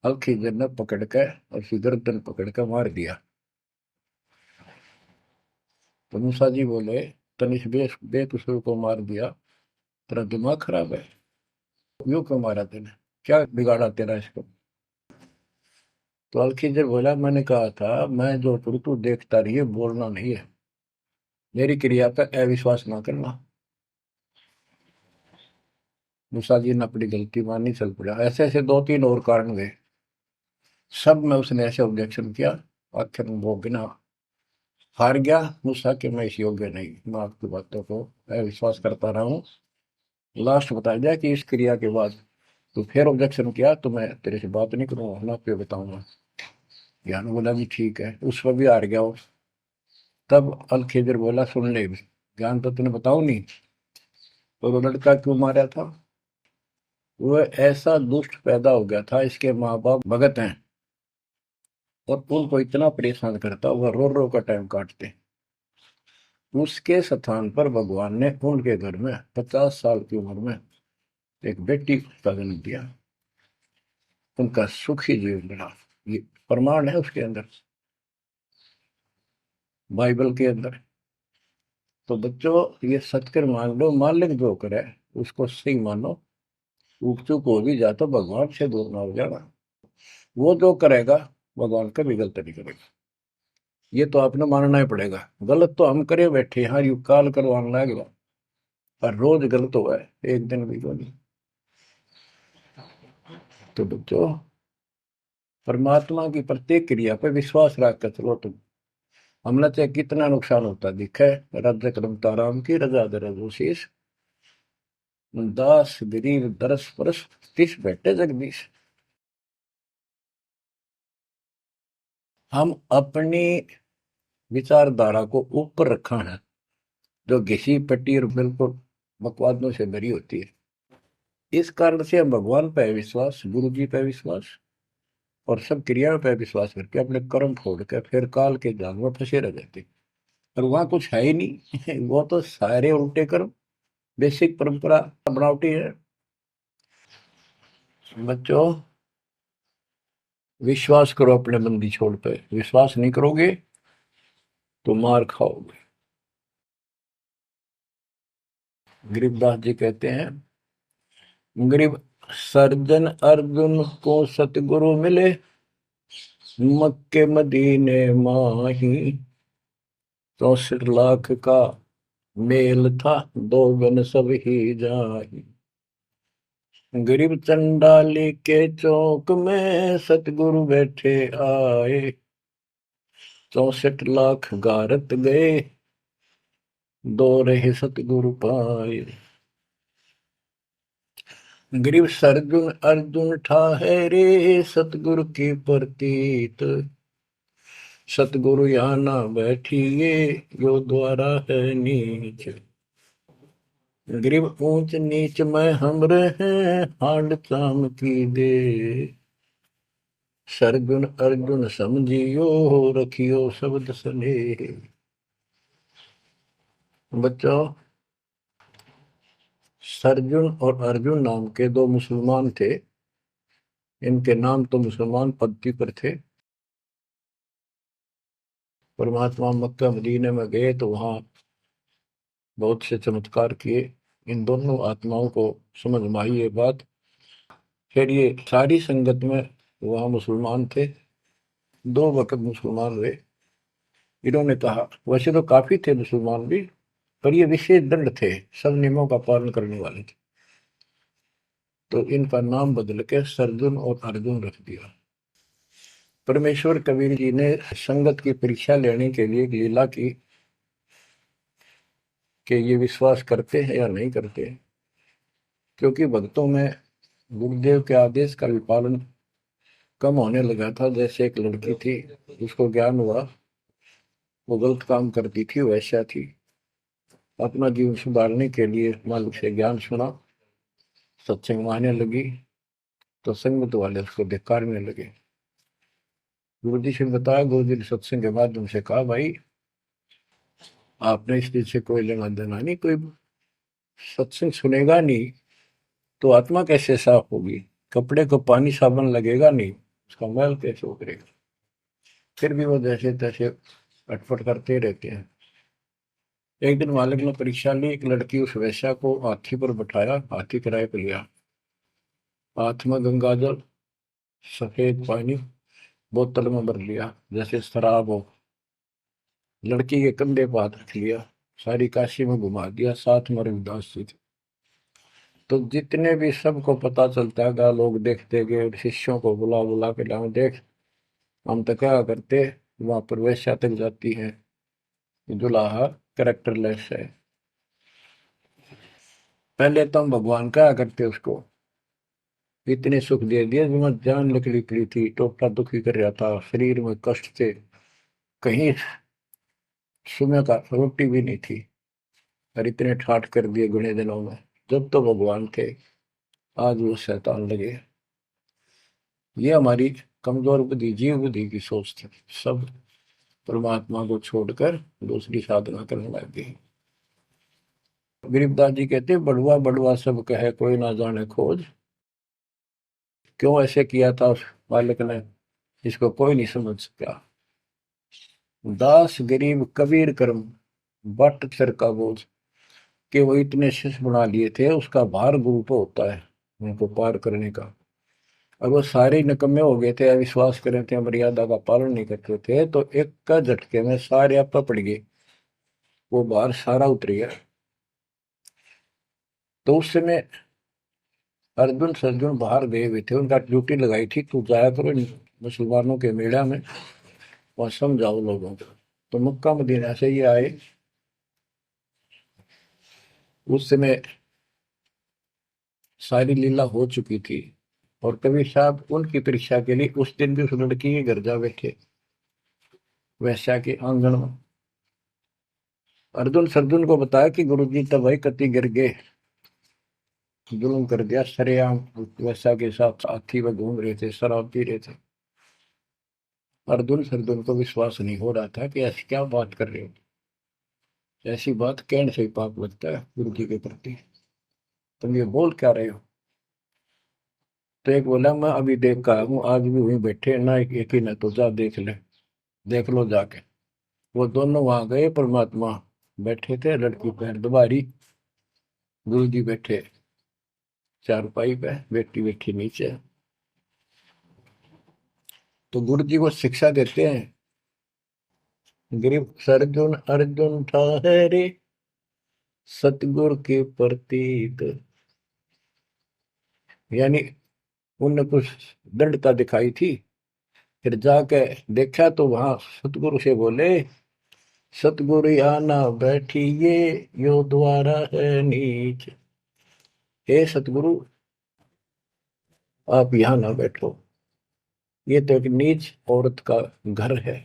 अलखिजर ने पकड़ के और उसकी गर्दन पकड़ के मार दिया। तो मूसा जी बोले, तनिष बेकसूर को मार दिया, तेरा दिमाग खराब है, यूं क्यों मारा तेने, क्या बिगाड़ा तेरा इसको। तो अलखिजर बोला, मैंने कहा था मैं जो करूँ तू देखता रहिए, बोलना नहीं है, मेरी क्रिया पर अविश्वास ना करना। मूसा जी ने अपनी गलती मानी, चल पड़ा। ऐसे ऐसे 2-3 और कारण गए, सब में उसने ऐसे ऑब्जेक्शन किया। आखिर में वो बिना हार गया मूसा, कि मैं इस योग्य नहीं, मैं आपकी बातों को अविश्वास करता रहा हूँ। लास्ट बता दिया कि इस क्रिया के बाद तो फिर ऑब्जेक्शन किया तो मैं तेरे से बात नहीं करूंगा, ना पे बताऊंगा। ज्ञान बोला भी ठीक है, उस पर भी हार गया वो। तब अलखेजर बोला, सुन ले, ज्ञान तो तूने बताऊ नहीं, तो वो लड़का क्यों मारा था। वो ऐसा दुष्ट पैदा हो गया था, इसके माँ बाप भगत हैं, और उनको इतना परेशान करता, वह रो रो का टाइम काटते। उसके स्थान पर भगवान ने उनके घर में 50 साल की उम्र में एक बेटी का जन्म दिया। उनका सुखी जीवन रहा। ये प्रमाण है उसके अंदर, बाइबल के अंदर। तो बच्चों, ये सत्कर मान लो, मालिक जो करे उसको सही मानो। ऊक चूक हो भी जा तो भगवान से दूर ना हो जाना। वो जो करेगा भगवान कभी गलत नहीं करेगा, ये तो आपने मानना ही पड़ेगा। गलत तो हम करे बैठे, हाँ यू काल करवाने लगेगा, पर रोज गलत हुआ है, एक दिन भी तो नहीं। तो बच्चों, परमात्मा की प्रत्येक क्रिया पर विश्वास रख कर चलो तुम। हमने चाहे कितना नुकसान होता दिखे, रज करमता राम की रजा दरशीष, दास गरीब दरस परस, तिस बैठे जगदीश। हम अपनी विचारधारा को ऊपर रखा है, जो घिसी पट्टी और बिल्कुल बकवादों से भरी होती है। इस कारण से हम भगवान पे विश्वास, गुरु जी पे विश्वास, और सब क्रियाओं पे विश्वास करके अपने कर्म छोड़ के फिर काल के जाल में फंसे रह जाते। और वहां कुछ है ही नहीं वो तो सारे उल्टे कर्म, बेसिक परंपरा बनावटी है। बच्चों, विश्वास करो अपने बंदी छोड़ पे, विश्वास नहीं करोगे तो मार खाओगे। गरीबदास जी कहते हैं, गरीब सर्जन अर्जुन को सतगुरु मिले, मक्के मदीने माही, 64 लाख का मेल था, दो गन सब ही जाही। गरीब चंडाली के चौक में सतगुरु बैठे आए, 64 लाख गारत गए, दो रहे सतगुरु पाए। गरीब सरजुन अर्जुन ठाहरे, सतगुरु की प्रतीत, सतगुरु यहाँ ना बैठिए, यो द्वारा है नीच। गरीब ऊंच नीच में हम रहे, हांड चाम की दे, सरगुन अर्जुन समझियो, रखियो शब्द सने। बच्चों, सरजुन और अर्जुन नाम के दो मुसलमान थे। इनके नाम तो मुसलमान पद्धति पर थे। परमात्मा मक्का मदीने में गए तो वहां बहुत से चमत्कार किए। इन दोनों आत्माओं को समझ में आई ये बात। फिर ये सारी संगत में वहां मुसलमान थे, 2 वक्त मुसलमान रहे। इन्होंने कहा, वैसे तो काफी थे मुसलमान भी, पर ये विशेष दंड थे, सब नियमों का पालन करने वाले थे। तो इनका नाम बदल के सरजुन और अर्जुन रख दिया। परमेश्वर कबीर जी ने संगत की परीक्षा लेने के लिए एक लीला की। कि ये विश्वास करते हैं या नहीं करते हैं। क्योंकि भक्तों में गुरुदेव के आदेश का भी पालन कम होने लगा था। जैसे एक लड़की थी, उसको ज्ञान हुआ वो गलत काम करती थी, वैसा थी, अपना जीवन सुधारने के लिए मालिक से ज्ञान सुना, सत्संग में आने लगी, तो संगत वाले उसको धिक्कारने लगे। गुरु जी से बताया, गुरु जी ने सत्संग के माध्यम से कहा, भाई आपने इस चीज से कोई लेना देना नहीं, कोई सत्संग सुनेगा नहीं तो आत्मा कैसे साफ होगी, कपड़े को पानी साबुन लगेगा नहीं, उसका मैल कैसे उतरेगा। फिर भी वो जैसे तैसे अटपट करते रहते हैं। एक दिन मालिक ने परीक्षा ली, एक लड़की उस वैश्या को हाथी पर बैठाया, हाथी किराए पर लिया, हाथ में गंगा जल, सफेद पानी बोतल में भर लिया जैसे शराब हो, लड़की के कंधे पर हाथ रख लिया, सारी काशी में घुमा दिया, साथ में रविदास जी थे। तो जितने भी सबको पता चलता है, लोग देखते गए, शिष्यों को बुला बुला के लाओ, देख हम तो क्या करते, वहां पर वैश्या तक जाती है, दुल्हा कैरेक्टरलेस है। पहले तो हम भगवान क्या करते उसको, इतने सुख दे दिए, जिसमें जान निकली पड़ी थी, टोटा दुखी कर रहा था, शरीर में कष्ट थे, कहीं सुबह का रोटी भी नहीं थी, और इतने ठाठ कर दिए गुणे दिनों में। जब तो भगवान थे, आज वो शैतान लगे। ये हमारी कमजोर बुद्धि, जीव बुद्धि की सोच थी। सब परमात्मा को छोड़कर दूसरी साधना करने लग गए। गरीबदास जी कहते, बड़ुआ बड़ुआ सब कहे कोई ना जाने खोज। क्यों ऐसे किया था उस बालक ने, इसको कोई नहीं समझ सका। दास गरीब कबीर कर्म, बट सर का बोझ, कि वो इतने शिष्य बना लिए थे, उसका भार गुरु पे होता है उनको पार करने का। और वो सारे निकम्मे हो गए थे, अविश्वास कर रहे थे, मर्यादा का पालन नहीं करते थे, तो एक का झटके में सारे आप पड़ गए, वो भार सारा उतर गया। तो उस समय अर्जुन सर्जुन बाहर गए हुए थे, उनका ड्यूटी लगाई थी, तू जाया करो इन मुसलमानों के मेला में, वहां समझाओ लोगों को। तो मक्का मदीना से ये आए। उस समय सारी लीला हो चुकी थी, और कबीर साहब उनकी परीक्षा के लिए उस दिन भी उस लड़की के घर जा बैठे, वैश्या के आंगन में। अर्जुन सर्जुन को बताया कि गुरु जी तब भाई कति गिर गए, जुल्म कर दिया सरेआम, वैश्या के साथ हाथी में घूम रहे थे, शराब पी रहे थे। अर्जुन सर्जुन को विश्वास नहीं हो रहा था कि ऐसी क्या बात कर रहे हो, ऐसी बात कहने से ही पाप लगता है गुरु जी के प्रति, तुम ये बोल क्या रहे हो। तो एक बोला, मैं अभी देख कर आया हूँ, आज भी वहीं बैठे ना, एक ही ना, तो जा देख ले, देख लो जाके। वो दोनों वहां गए, परमात्मा बैठे थे, लड़की पैर दुबारी, गुरु जी बैठे चारपाई पे, बेटी बैठी नीचे। तो गुरु जी को शिक्षा देते हैं, गिरफ्त अर्जुन अर्जुन ठहरे, सतगुरु के प्रतीक। यानी उनने कुछ दृढ़ता दिखाई थी, फिर जाके देखा तो वहां सतगुरु से बोले, सतगुरु आना बैठिए, यो द्वारा है नीच। हे सतगुरु, आप यहाँ ना बैठो, ये तो एक नीच औरत का घर है।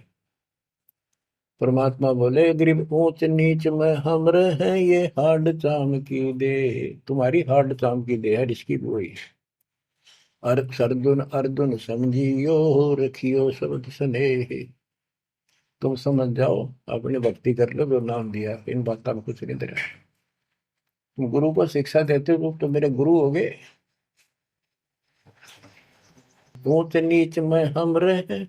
परमात्मा बोले, गरीब ऊंच नीच में हम रहे, ये हाड चाम की दे, तुम्हारी हाड चाम की दे है, इसकी वही। अर्जुन अर्जुन समझियो, रखियो शब्द स्नेह। तुम समझ जाओ, अपनी भक्ति कर लो, जो नाम दिया, इन बातों में कुछ नहीं दे रहा। तुम गुरु को शिक्षा देते हो तो मेरे गुरु हो गए। ऊंच नीच में हम रहे,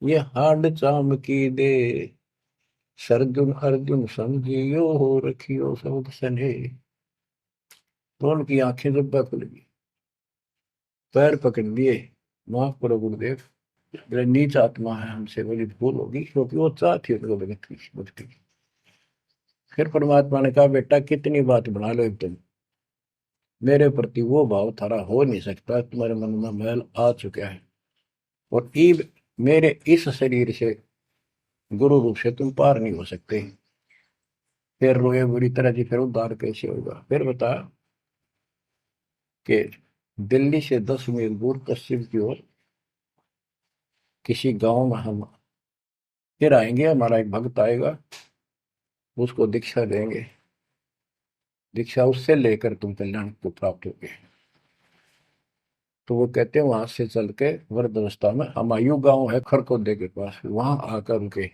ये हाड चाम की दे, सरजुन अर्जुन समझियो, रखियो शब्द स्नेह। तो उनकी आंखें जब खुल गई, पैर पकड़ लिए, माफ करो गुरुदेव, मेरे नीच आत्मा है, हमसे बड़ी भूल होगी, क्योंकि वो चाहती उनको भक्ति। फिर परमात्मा ने कहा, बेटा कितनी बात बना लो एकदम, मेरे प्रति वो भाव थारा हो नहीं सकता, तुम्हारे मन में मैल आ चुका है, और ईब मेरे इस शरीर से, गुरु रूप से तुम पार नहीं हो सकते। फिर रोए बुरी तरह जी, फिर उद्धार कैसे होगा? फिर बता कि दिल्ली से 10 मील दूर पश्चिम की ओर किसी गांव में हम फिर आएंगे, हमारा एक भक्त आएगा, उसको दीक्षा देंगे, दीक्षा उससे लेकर तुम कल्याण को प्राप्त होगे। तो वो कहते हैं वहां से चल के वृद्ध अवस्था में हमायूं गांव है खरकोदे के पास, वहां आकर उनके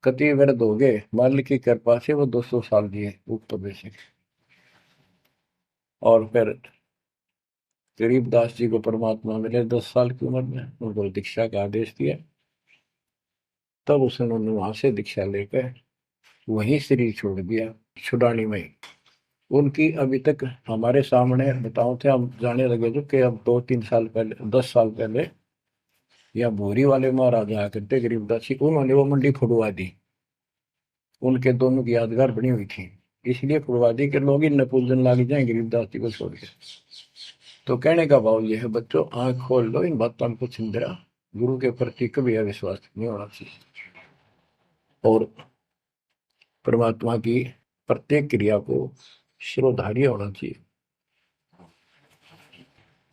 कति वृद्ध हो गए, मालिक की कृपा से वो 200 साल जिए ऊपर से। और फिर गरीबदास जी को परमात्मा मिले 10 साल की उम्र में, उनको दीक्षा का आदेश दिया। तब उसने उन्होंने वहां से दीक्षा लेकर वहीं शरीर छोड़ दिया, छुड़ानी में। उनकी अभी तक हमारे सामने बताओ थे, हम जाने लगे थे कि अब 2-3 साल पहले, 10 साल पहले, या भोरी वाले महाराज आया करते गरीबदास जी, उन्होंने वो मंडी फुड़वा दी। उनके दोनों की यादगार बनी हुई थी, इसलिए फुड़वा दी कि लोग इन पूजन लाग जाए गरीबदास जी को छोड़ के। तो कहने का भाव यह है बच्चों, आंख खोल लो, इन बातों को चिंतरा, गुरु के प्रति कभी अविश्वास नहीं होना चाहिए, और परमात्मा की प्रत्येक क्रिया को शिरोधार्य होना चाहिए।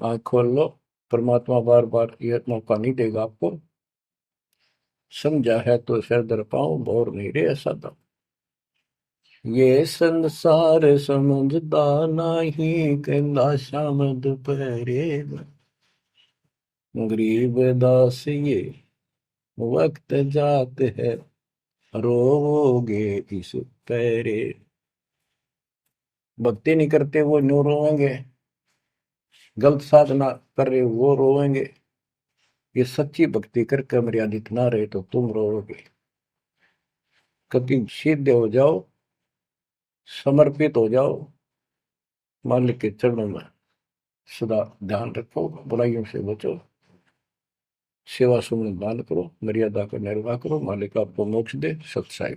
आंख खोल लो, परमात्मा बार बार यह मौका नहीं देगा आपको। समझा है तो सिर दर पाऊं, बोर नहीं रे ऐसा था। ये संसार समझदा नहीं, कहंदा शाम दोपहरे में, गरीब दास ये वक्त जात है, रोओगे इस पैरे। भक्ति नहीं करते वो न्यू रोएंगे, गलत साधना कर रहे वो रोएंगे। ये सच्ची भक्ति करके मर्यादित ना रहे तो तुम रोओगे। कभी सीधे हो जाओ, समर्पित हो जाओ, मालिक के चरणों में सदा ध्यान रखो, बुराइयों से बचो, सेवा सुमन दान करो, मर्यादा का निर्वाह करो, मालिक आपको मोक्ष दे। सत्साई।